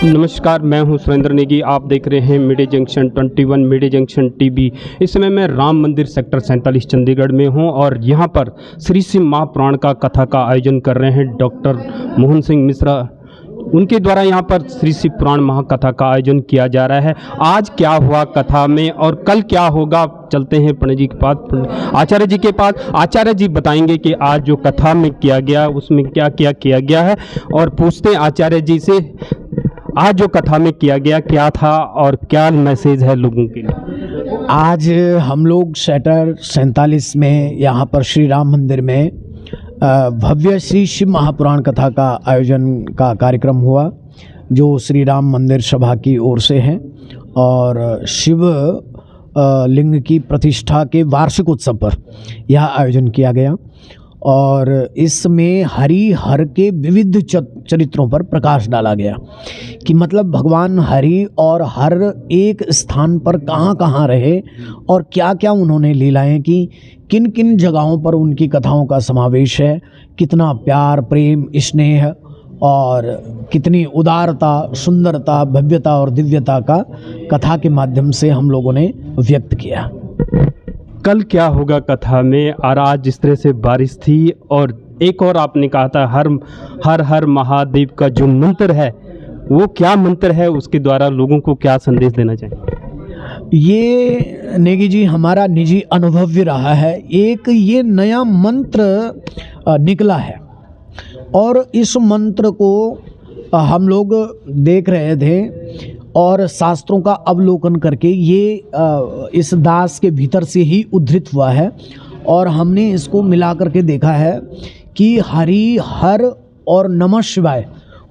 नमस्कार, मैं हूं सुरेंद्र नेगी। आप देख रहे हैं media junction 21 media junction TV. इस समय मैं राम मंदिर सेक्टर 47 चंडीगढ़ में हूं और यहां पर श्री शिव महापुराण का कथा का आयोजन कर रहे हैं डॉक्टर मोहन सिंह मिश्रा। उनके द्वारा यहां पर श्री शिव पुराण महाकथा का आयोजन किया जा रहा है। आज क्या हुआ कथा में और कल क्या होगा, चलते हैं पंडित जी के पास, आचार्य जी के पास। आचार्य जी बताएंगे कि आज जो कथा में किया गया उसमें क्या क्या किया गया है, और पूछते हैं आचार्य जी से आज जो कथा में किया गया क्या था और क्या मैसेज है लोगों के लिए। आज हम लोग सेक्टर 47 में यहाँ पर श्री राम मंदिर में भव्य श्री शिव महापुराण कथा का आयोजन का कार्यक्रम हुआ, जो श्री राम मंदिर सभा की ओर से है और शिव लिंग की प्रतिष्ठा के वार्षिक उत्सव पर यह आयोजन किया गया। और इसमें हरि हर के विविध चरित्रों पर प्रकाश डाला गया कि मतलब भगवान हरि और हर एक स्थान पर कहाँ कहाँ रहे और क्या क्या उन्होंने लीलाएं की, किन किन जगहों पर उनकी कथाओं का समावेश है, कितना प्यार प्रेम स्नेह और कितनी उदारता सुंदरता भव्यता और दिव्यता का कथा के माध्यम से हम लोगों ने व्यक्त किया। कल क्या होगा कथा में, और आज जिस तरह से बारिश थी और एक और आपने कहा था हर हर महादेव का जो मंत्र है वो क्या मंत्र है, उसके द्वारा लोगों को क्या संदेश देना चाहिए। ये नेगी जी हमारा निजी अनुभव भी रहा है। एक ये नया मंत्र निकला है और इस मंत्र को हम लोग देख रहे थे और शास्त्रों का अवलोकन करके ये इस दास के भीतर से ही उद्धृत हुआ है और हमने इसको मिला करके देखा है कि हरि हर और नमः शिवाय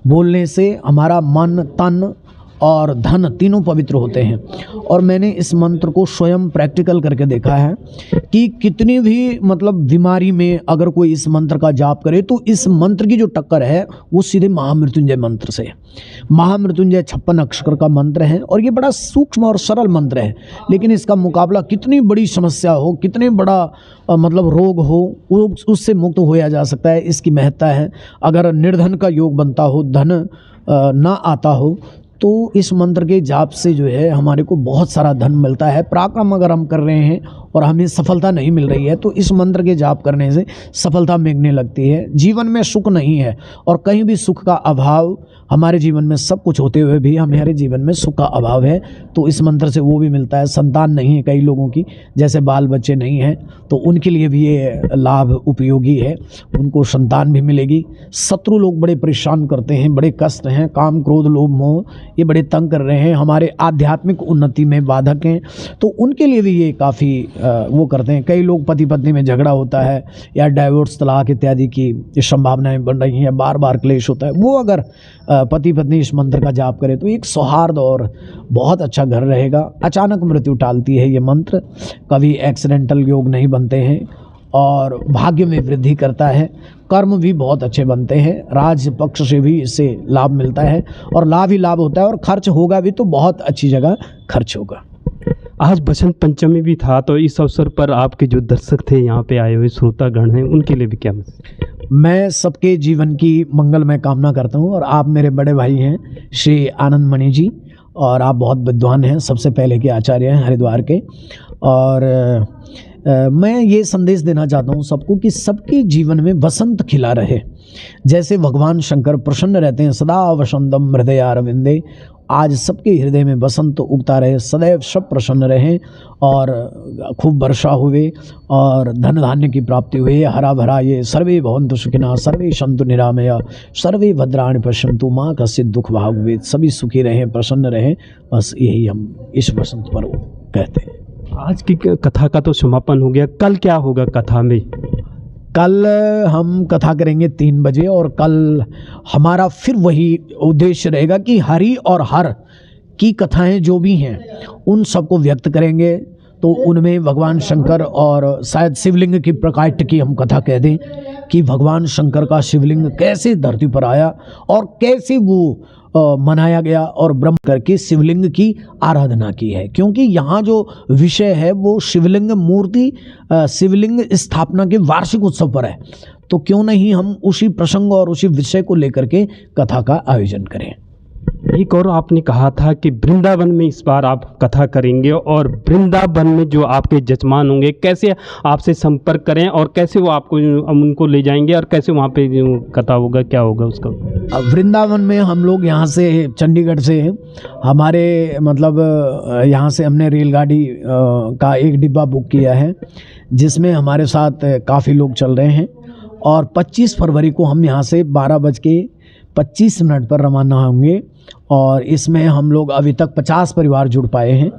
बोलने से हमारा मन तन और धन तीनों पवित्र होते हैं। और मैंने इस मंत्र को स्वयं प्रैक्टिकल करके देखा है कि कितनी भी मतलब बीमारी में अगर कोई इस मंत्र का जाप करे तो इस मंत्र की जो टक्कर है वो सीधे महामृत्युंजय मंत्र से। महामृत्युंजय 56 अक्षर का मंत्र है और ये बड़ा सूक्ष्म और सरल मंत्र है, लेकिन इसका मुकाबला कितनी बड़ी समस्या हो, कितने बड़ा मतलब रोग हो, उससे मुक्त होया जा सकता है। इसकी महत्ता है। अगर निर्धन का योग बनता हो, धन ना आता हो, तो इस मंत्र के जाप से जो है हमारे को बहुत सारा धन मिलता है। पराक्रम अगर हम कर रहे हैं और हमें सफलता नहीं मिल रही है तो इस मंत्र के जाप करने से सफलता मिलने लगती है। जीवन में सुख नहीं है और कहीं भी सुख का अभाव, हमारे जीवन में सब कुछ होते हुए भी हमारे जीवन में सुख का अभाव है, तो इस मंत्र से वो भी मिलता है। संतान नहीं है कई लोगों की, जैसे बाल बच्चे नहीं हैं, तो उनके लिए भी ये लाभ उपयोगी है, उनको संतान भी मिलेगी। शत्रु लोग बड़े परेशान करते हैं, बड़े कष्ट हैं, काम क्रोध लोभ मोह ये बड़े तंग कर रहे हैं, हमारे आध्यात्मिक उन्नति में बाधक हैं, तो उनके लिए भी ये काफ़ी वो करते हैं। कई लोग पति पत्नी में झगड़ा होता है या डाइवोर्स तलाक इत्यादि की संभावनाएं बन रही हैं, बार बार क्लेश होता है, वो अगर पति पत्नी इस मंत्र का जाप करे तो एक सौहार्द और बहुत अच्छा घर रहेगा। अचानक मृत्यु टालती है ये मंत्र, कभी एक्सीडेंटल योग नहीं बनते हैं और भाग्य में वृद्धि करता है। कर्म भी बहुत अच्छे बनते हैं, राज पक्ष से भी इससे लाभ मिलता है और लाभ ही लाभ होता है और खर्च होगा भी तो बहुत अच्छी जगह खर्च होगा। आज बसंत पंचमी भी था, तो इस अवसर पर आपके जो दर्शक थे यहाँ पे आए हुए श्रोतागण हैं उनके लिए भी क्या मैसेज। मैं सबके जीवन की मंगलमय कामना करता हूँ और आप मेरे बड़े भाई हैं श्री आनंद मणि जी, और आप बहुत विद्वान हैं, सबसे पहले के आचार्य हैं हरिद्वार के। और मैं ये संदेश देना चाहता हूँ सबको कि सबके जीवन में वसंत खिला रहे। जैसे भगवान शंकर प्रसन्न रहते हैं, सदा वसंतम हृदय अरविंदे, आज सबके हृदय में बसंत उगता रहे, सदैव सब प्रसन्न रहें और खूब वर्षा हुए और धन धान्य की प्राप्ति हुई, हरा भरा ये सर्वे भवन्तु सुखिनः सर्वे सन्तु निरामया सर्वे भद्राणि पश्यन्तु माँ कश्चित् दुःख भाग् भवेत्। सभी सुखी रहें, प्रसन्न रहें, बस यही हम इस बसंत पर्व कहते हैं। आज की कथा का तो समापन हो गया, कल क्या होगा कथा में। कल हम कथा करेंगे 3 बजे और कल हमारा फिर वही उद्देश्य रहेगा कि हरि और हर की कथाएं जो भी हैं उन सबको व्यक्त करेंगे। तो उनमें भगवान शंकर और शायद शिवलिंग की प्रकाट्य की हम कथा कह दें कि भगवान शंकर का शिवलिंग कैसे धरती पर आया और कैसे वो मनाया गया और ब्रह्म करके शिवलिंग की आराधना की है। क्योंकि यहाँ जो विषय है वो शिवलिंग मूर्ति शिवलिंग स्थापना के वार्षिक उत्सव पर है, तो क्यों नहीं हम उसी प्रसंग और उसी विषय को लेकर के कथा का आयोजन करें। एक और आपने कहा था कि वृंदावन में इस बार आप कथा करेंगे, और वृंदावन में जो आपके जजमान होंगे कैसे आपसे संपर्क करें और कैसे वो आपको उनको ले जाएंगे और कैसे वहाँ पे जो कथा होगा क्या होगा उसका? वृंदावन में हम लोग यहाँ से चंडीगढ़ से हमारे मतलब यहाँ से हमने रेलगाड़ी का एक डिब्बा बुक किया है, जिसमें हमारे साथ काफ़ी लोग चल रहे हैं, और 25 फरवरी को हम यहाँ से 12:25 पर रवाना होंगे। और इसमें हम लोग अभी तक 50 परिवार जुड़ पाए हैं,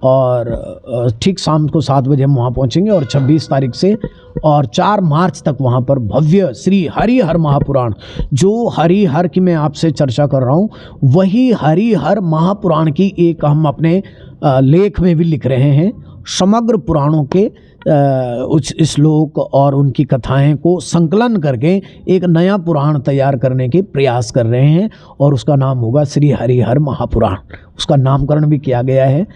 और ठीक शाम को 7 बजे हम वहाँ पहुँचेंगे, और 26 तारीख से और 4 मार्च तक वहाँ पर भव्य श्री हरिहर महापुराण, जो हरिहर की मैं आपसे चर्चा कर रहा हूँ, वही हरिहर महापुराण की एक हम अपने लेख में भी लिख रहे हैं। समग्र पुराणों के उच्च श्लोक और उनकी कथाएं को संकलन करके एक नया पुराण तैयार करने के प्रयास कर रहे हैं, और उसका नाम होगा श्री हरिहर महापुराण। उसका नामकरण भी किया गया है,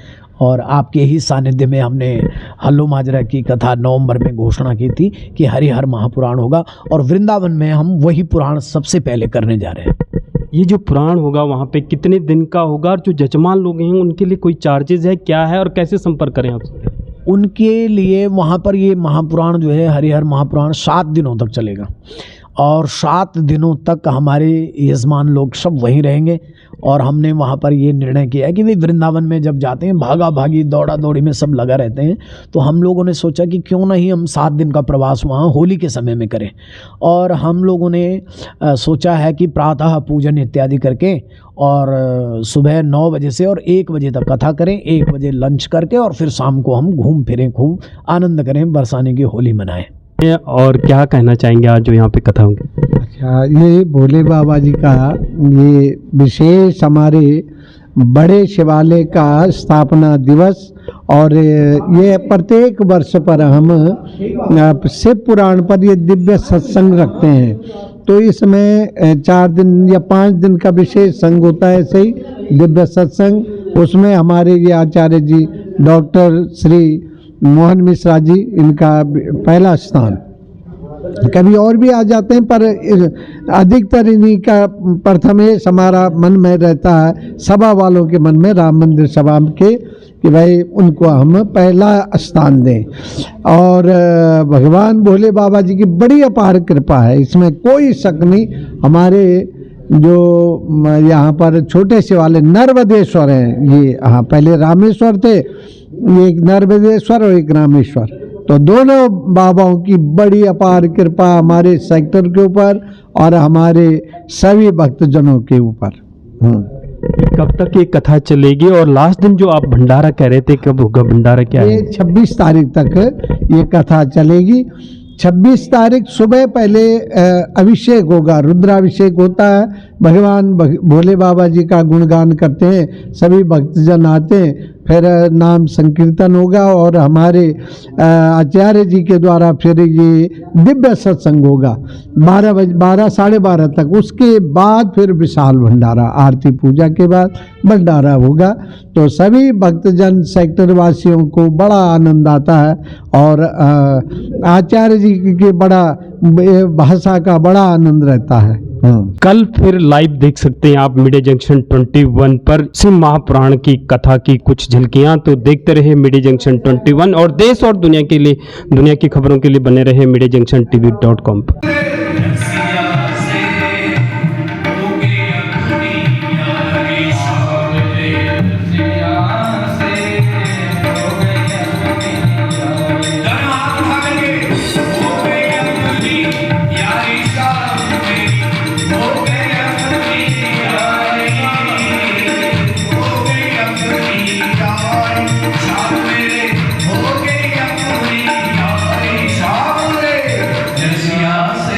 और आपके ही सानिध्य में हमने हल्लो माजरा की कथा नवंबर में घोषणा की थी कि हरिहर महापुराण होगा, और वृंदावन में हम वही पुराण सबसे पहले करने जा रहे हैं। ये जो पुराण होगा वहाँ पे कितने दिन का होगा, और जो जजमान लोग हैं उनके लिए कोई चार्जेस है क्या है, और कैसे संपर्क करें आपसे? उनके लिए वहाँ पर ये महापुराण जो है हरिहर महापुराण 7 दिनों तक चलेगा, और 7 दिनों तक हमारे यजमान लोग सब वहीं रहेंगे। और हमने वहाँ पर ये निर्णय किया है कि वे वृंदावन में जब जाते हैं भागा भागी दौड़ा दौड़ी में सब लगा रहते हैं, तो हम लोगों ने सोचा कि क्यों नहीं हम 7 दिन का प्रवास वहाँ होली के समय में करें। और हम लोगों ने सोचा है कि प्रातः पूजन इत्यादि करके और सुबह 9 बजे से और 1 बजे तक कथा करें, 1 बजे लंच करके, और फिर शाम को हम घूम फिरें, खूब आनंद करें, बरसाने की होली मनाएं। और क्या कहना चाहेंगे आज जो यहाँ पे कथा होगी? अच्छा, ये भोले बाबा जी का ये विशेष हमारे बड़े शिवालय का स्थापना दिवस, और ये प्रत्येक वर्ष पर हम शिव पुराण पर ये दिव्य सत्संग रखते हैं। तो इसमें 4 दिन या 5 दिन का विशेष संग होता है, ऐसे ही दिव्य सत्संग। उसमें हमारे ये आचार्य जी डॉक्टर श्री मोहन मिश्रा जी, इनका पहला स्थान। कभी और भी आ जाते हैं, पर अधिकतर इन्हीं का प्रथमेश हमारा मन में रहता है, सभा वालों के मन में, राम मंदिर सभा के, कि भाई उनको हम पहला स्थान दें। और भगवान भोले बाबा जी की बड़ी अपार कृपा है, इसमें कोई शक नहीं। हमारे जो यहाँ पर छोटे शिवालय नर्मदेश्वर हैं, ये हाँ पहले रामेश्वर थे, एक नर्मदेश्वर और एक रामेश्वर, तो दोनों बाबाओं की बड़ी अपार कृपा हमारे सेक्टर के ऊपर और हमारे सभी भक्तजनों के ऊपर। कब तक ये कथा चलेगी, और लास्ट दिन जो आप भंडारा कह रहे थे कब होगा भंडारा, क्या है? ये 26 तारीख तक ये कथा चलेगी। 26 तारीख सुबह पहले अभिषेक होगा, रुद्राभिषेक होता है, भगवान भोले बाबा जी का गुणगान करते हैं, सभी भक्तजन आते हैं, फिर नाम संकीर्तन होगा, और हमारे आचार्य जी के द्वारा फिर ये दिव्य सत्संग होगा 12 साढ़े 12 तक। उसके बाद फिर विशाल भंडारा, आरती पूजा के बाद भंडारा होगा। तो सभी भक्तजन सेक्टर वासियों को बड़ा आनंद आता है, और आचार्य जी के बड़ा भाषा का बड़ा आनंद रहता है। कल फिर लाइव देख सकते हैं आप मीडिया जंक्शन 21 पर शिव महापुराण की कथा की कुछ झलकियां। तो देखते रहे मीडिया जंक्शन 21, और देश और दुनिया के लिए, दुनिया की खबरों के लिए बने रहे mediajunction.tv.com पर। हो गई अपनी यारी सामने, जैसिया से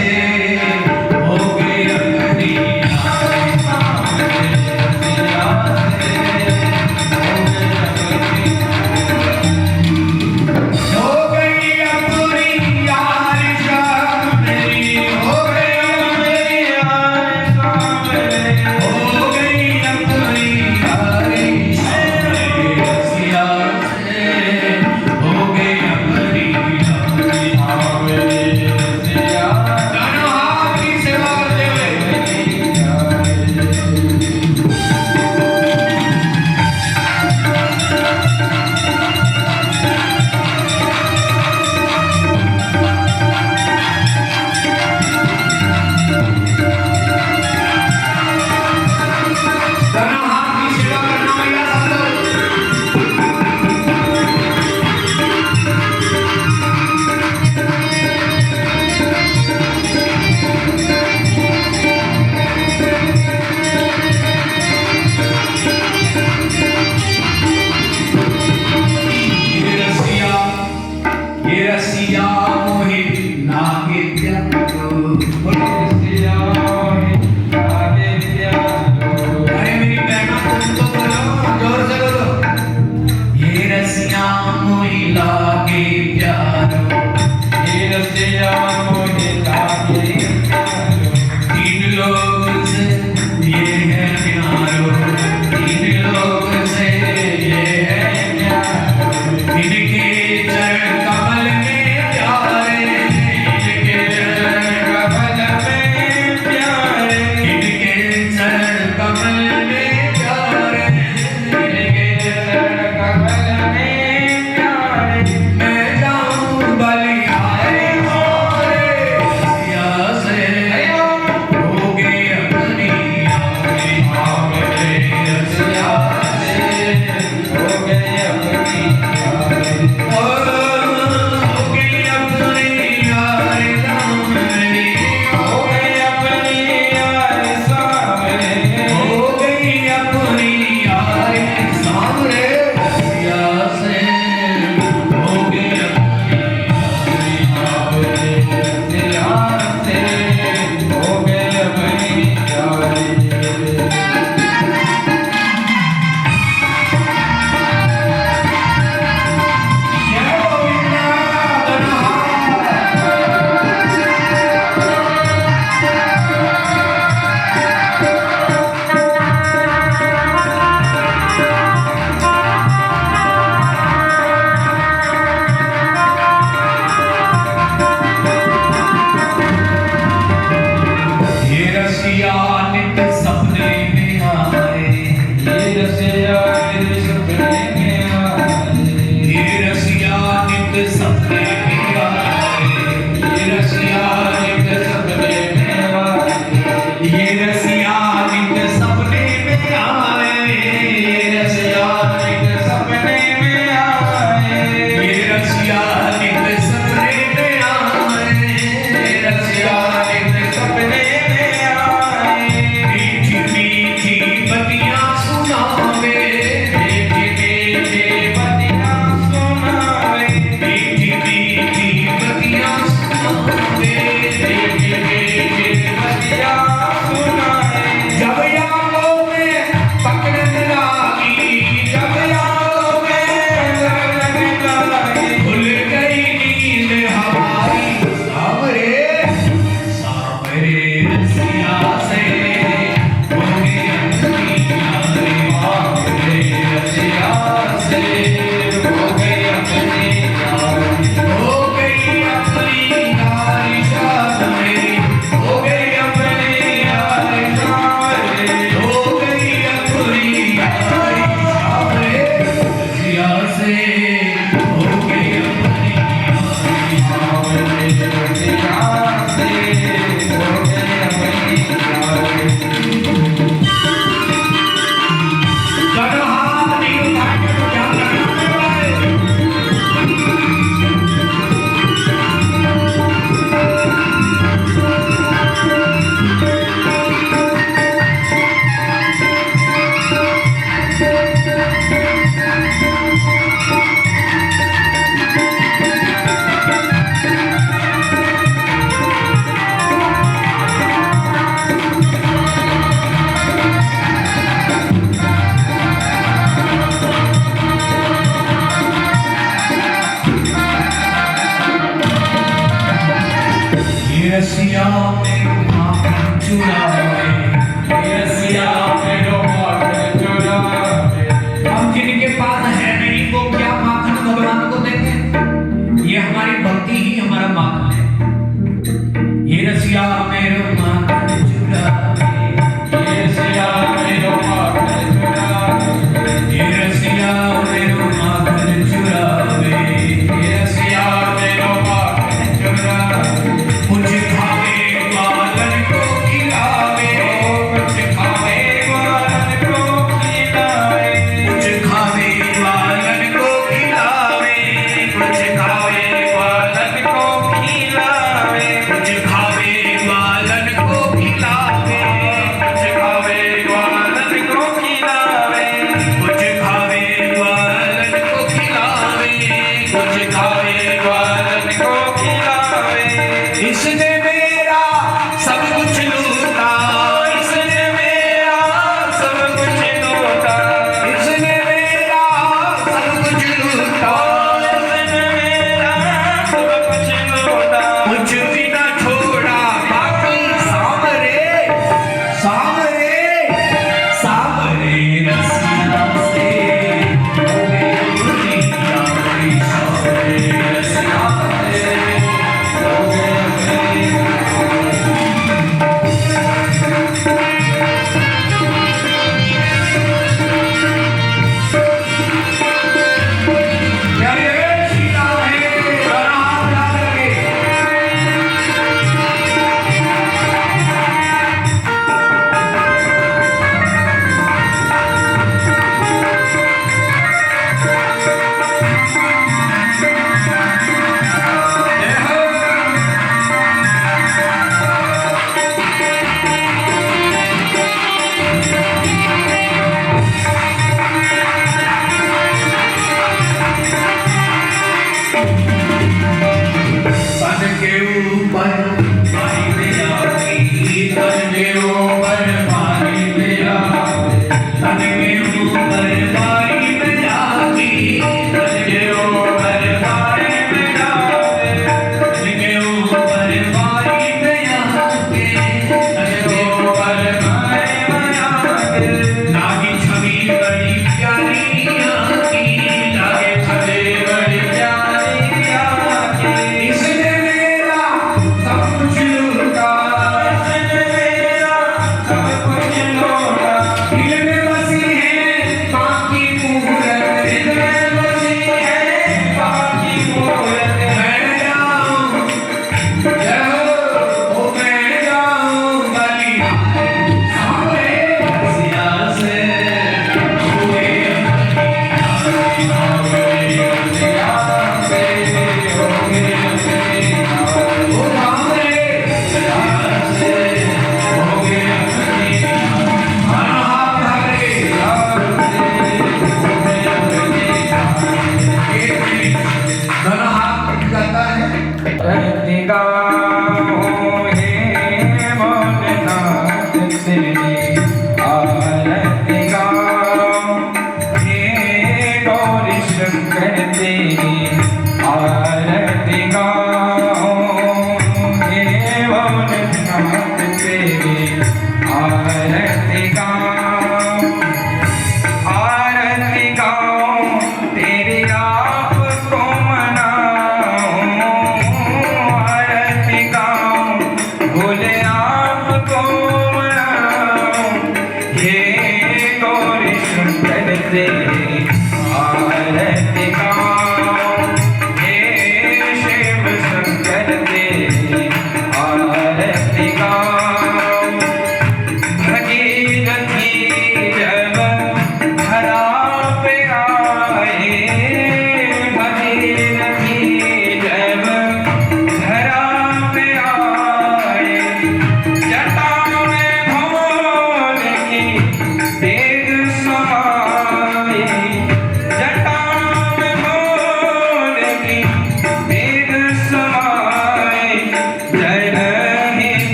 जब यादों में पकड़ने लगी, जब यादों में लगने लगी, भूल गई नींद हमारी। सावरे रसिया से हो गई अपनी यारी, सावरे रसिया से हो गई अपनी यारी, हो गई अपनी यारी सावरे, हो गई अपनी यारी सावरे, हो गई अपनी यारी सावरे रसिया से हो गई अपनी यारी, सावरे रसिया से हो गई अपनी यारी। दोनों हाथ नहीं उठाएंगे तो क्या करना है? ये रसिया मेरो माखन चुरावे, ये रसिया मेरो माखन चुरावे। हम जिनके पास है नहीं वो क्या माखन भगवान को देंगे? ये हमारी भक्ति ही हमारा माखन है। ये रसिया मेरो माखन चुरावे, ये रसिया मेरो माखन चुरावे, ये रसिया मेरो माखन चुरावे, ये रसिया मेरो माखन चुरावे। कुछ खावे वालन को खिलावे, कुछ खावे वालन को खिलावे, कुछ खावे वालन को खिलावे, कुछ खावे वालन को खिलावे, कुछ खावे वालन को खिलावे, कुछ खावे वालन को खिलावे, कुछ खावे वालन को खिलावे, कुछ खावे वालन को खिलावे। इसने मेरा सब कुछ लूटा, इसने मेरा सब कुछ लूटा, इसने मेरा सब कुछ लूटा, इसने मेरा सब कुछ लूटा। कुछ भी ना छोड़ा बाकी सावरे, सावरे, सावरे रसिया से हो गई अपनी यारी, सावरे रसिया से हो गई अपनी यारी।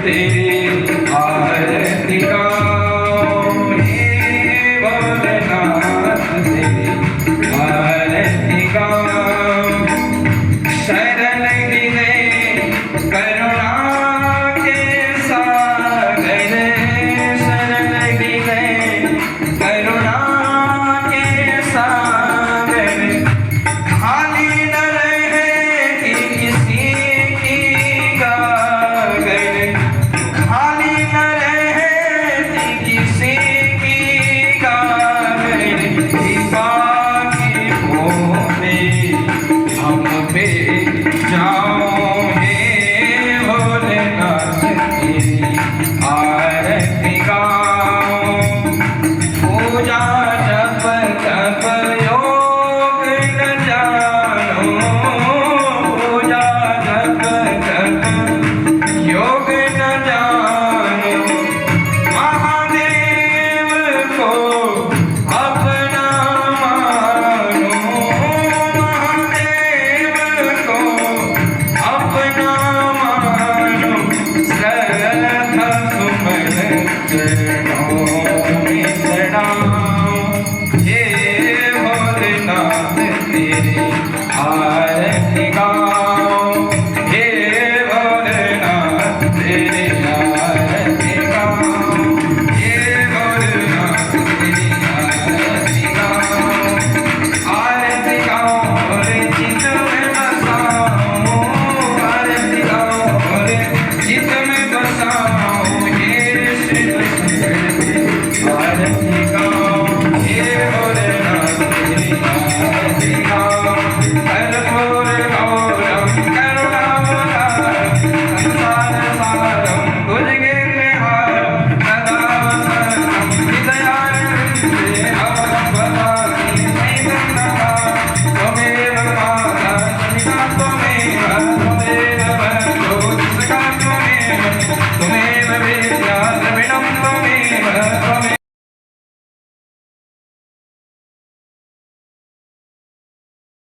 तेरी